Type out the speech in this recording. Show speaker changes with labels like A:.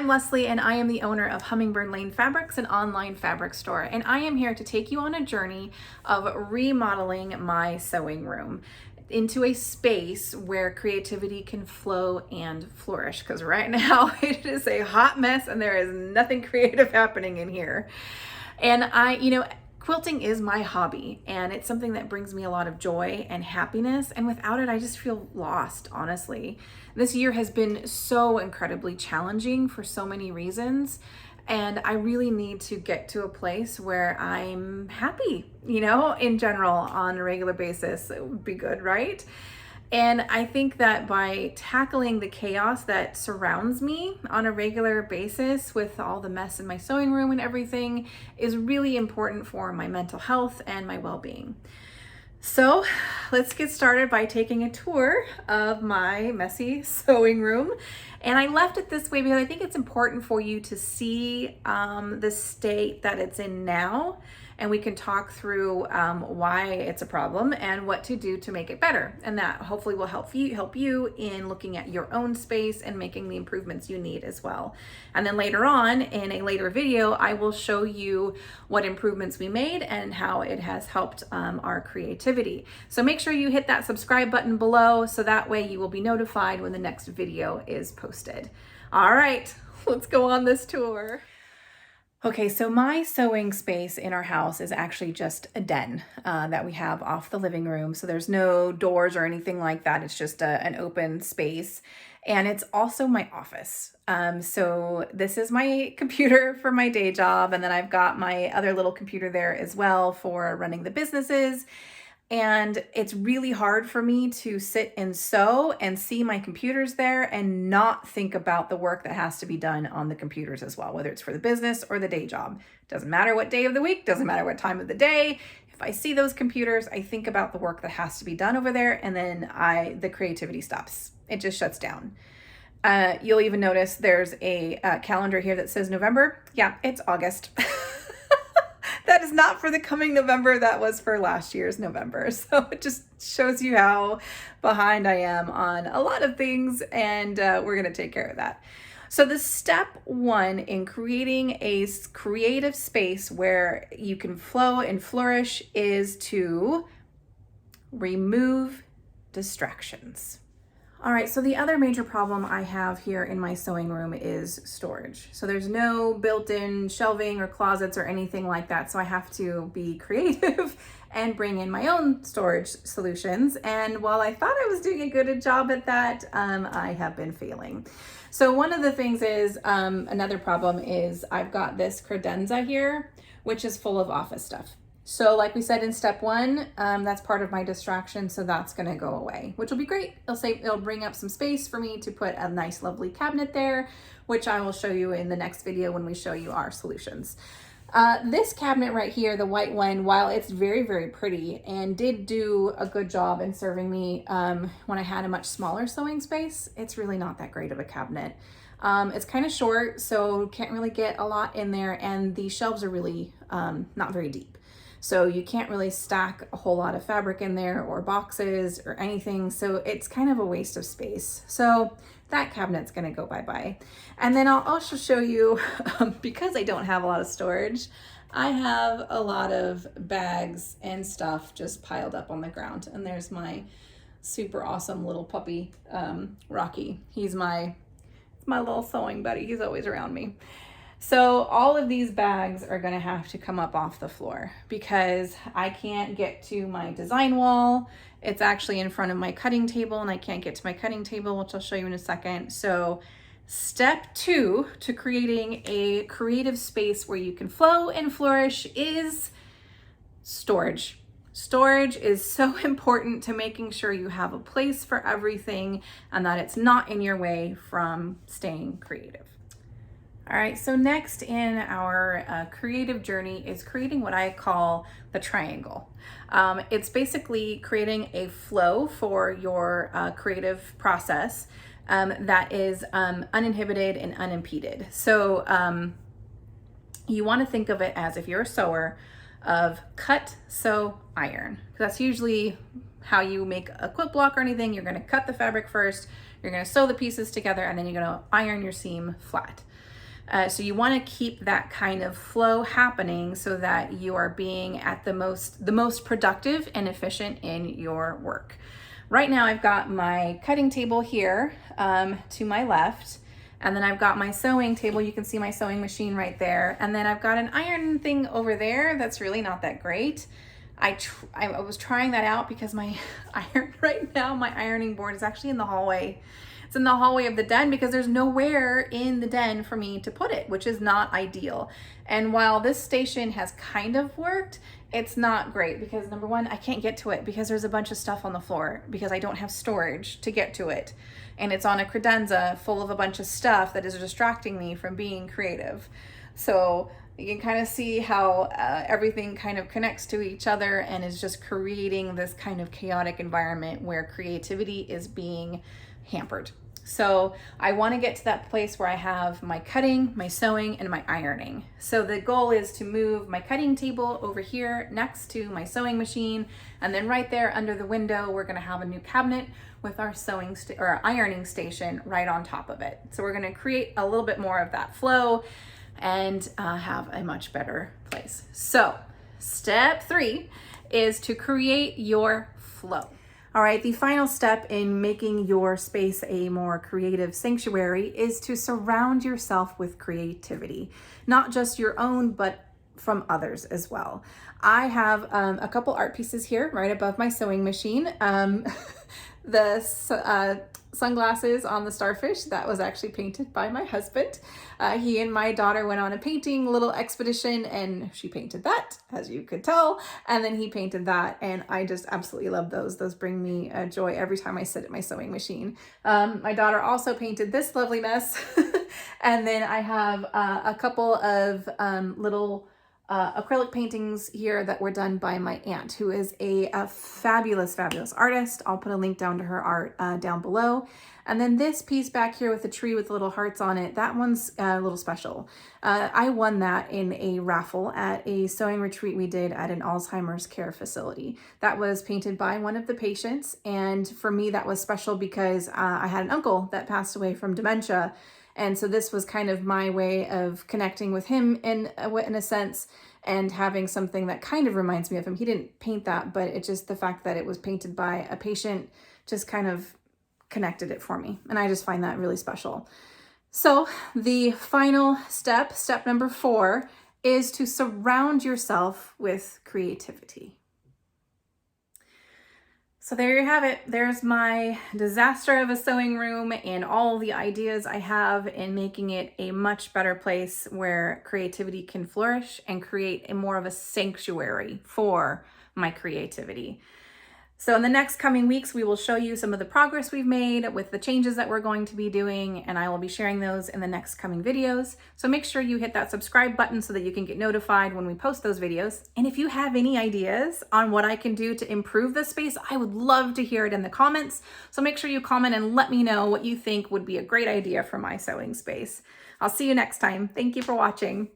A: I'm Leslie and I am the owner of Hummingbird Lane Fabrics, an online fabric store, and I am here to take you on a journey of remodeling my sewing room into a space where creativity can flow and flourish, because right now it is a hot mess and there is nothing creative happening in here. And quilting is my hobby and it's something that brings me a lot of joy and happiness. And without it, I just feel lost, honestly. This year has been so incredibly challenging for so many reasons. And I really need to get to a place where I'm happy, in general on a regular basis. It would be good, right? And I think that by tackling the chaos that surrounds me on a regular basis with all the mess in my sewing room and everything is really important for my mental health and my well-being. So let's get started by taking a tour of my messy sewing room. And I left it this way because I think it's important for you to see the state that it's in now. And we can talk through why it's a problem and what to do to make it better. And that hopefully will help you in looking at your own space and making the improvements you need as well. And then later on in a later video, I will show you what improvements we made and how it has helped our creativity. So make sure you hit that subscribe button below so that way you will be notified when the next video is posted. All right, let's go on this tour. Okay, so my sewing space in our house is actually just a den that we have off the living room. So there's no doors or anything like that. It's just an open space. And it's also my office. So this is my computer for my day job. And then I've got my other little computer there as well for running the businesses. And it's really hard for me to sit and sew and see my computers there and not think about the work that has to be done on the computers as well, whether it's for the business or the day job. Doesn't matter what day of the week, doesn't matter what time of the day. If I see those computers, I think about the work that has to be done over there, and then the creativity stops. It just shuts down. You'll even notice there's a calendar here that says November. Yeah, it's August. That is not for the coming November, that was for last year's November. So it just shows you how behind I am on a lot of things, and we're gonna take care of that. So the step one in creating a creative space where you can flow and flourish is to remove distractions. All right, so the other major problem I have here in my sewing room is storage. So there's no built-in shelving or closets or anything like that. So I have to be creative and bring in my own storage solutions. And while I thought I was doing a good job at that, I have been failing. So one of the things is, another problem is I've got this credenza here, which is full of office stuff. So like we said in step one, that's part of my distraction. So that's gonna go away, which will be great. It'll bring up some space for me to put a nice, lovely cabinet there, which I will show you in the next video when we show you our solutions. This cabinet right here, the white one, while it's very, very pretty and did do a good job in serving me when I had a much smaller sewing space, it's really not that great of a cabinet. It's kind of short, so can't really get a lot in there, and the shelves are really not very deep. So you can't really stack a whole lot of fabric in there or boxes or anything. So it's kind of a waste of space. So that cabinet's gonna go bye-bye. And then I'll also show you, because I don't have a lot of storage, I have a lot of bags and stuff just piled up on the ground. And there's my super awesome little puppy, Rocky. He's my little sewing buddy. He's always around me. So all of these bags are gonna have to come up off the floor because I can't get to my design wall. It's actually in front of my cutting table and I can't get to my cutting table, which I'll show you in a second. So step two to creating a creative space where you can flow and flourish is storage. Storage is so important to making sure you have a place for everything and that it's not in your way from staying creative. All right, so next in our creative journey is creating what I call the triangle. It's basically creating a flow for your creative process that is uninhibited and unimpeded. So you want to think of it as, if you're a sewer, of cut, sew, iron. That's usually how you make a quilt block or anything. You're going to cut the fabric first, you're going to sew the pieces together, and then you're going to iron your seam flat. So you want to keep that kind of flow happening so that you are being at the most productive and efficient in your work. Right now I've got my cutting table here to my left, and then I've got my sewing table. You can see my sewing machine right there. And then I've got an iron thing over there that's really not that great. I was trying that out because my my ironing board is actually in the hallway. It's in the hallway of the den because there's nowhere in the den for me to put it, which is not ideal. And while this station has kind of worked, it's not great because number one, I can't get to it because there's a bunch of stuff on the floor because I don't have storage to get to it. And it's on a credenza full of a bunch of stuff that is distracting me from being creative. So you can kind of see how everything kind of connects to each other and is just creating this kind of chaotic environment where creativity is being hampered. So I want to get to that place where I have my cutting, my sewing, and my ironing. So the goal is to move my cutting table over here next to my sewing machine, and then right there under the window, we're going to have a new cabinet with our ironing station right on top of it. So we're going to create a little bit more of that flow and have a much better place. So step 3 is to create your flow. All right, the final step in making your space a more creative sanctuary is to surround yourself with creativity, not just your own, but from others as well. I have a couple art pieces here right above my sewing machine. The sunglasses on the starfish, that was actually painted by my husband. He and my daughter went on a painting little expedition and she painted that, as you could tell, and then he painted that, and I just absolutely love those. Those bring me joy every time I sit at my sewing machine. My daughter also painted this lovely mess and then I have a couple of little acrylic paintings here that were done by my aunt, who is a fabulous artist. I'll put a link down to her art down below. And then this piece back here with the tree with little hearts on it, that one's a little special. I won that in a raffle at a sewing retreat we did at an Alzheimer's care facility. That was painted by one of the patients, and for me that was special because I had an uncle that passed away from dementia. And so this was kind of my way of connecting with him in a sense, and having something that kind of reminds me of him. He didn't paint that, but it just, the fact that it was painted by a patient just kind of connected it for me. And I just find that really special. So the final step, step number 4, is to surround yourself with creativity. So there you have it. There's my disaster of a sewing room and all the ideas I have in making it a much better place where creativity can flourish and create a more of a sanctuary for my creativity. So in the next coming weeks, we will show you some of the progress we've made with the changes that we're going to be doing, and I will be sharing those in the next coming videos. So make sure you hit that subscribe button so that you can get notified when we post those videos. And if you have any ideas on what I can do to improve this space, I would love to hear it in the comments. So make sure you comment and let me know what you think would be a great idea for my sewing space. I'll see you next time. Thank you for watching.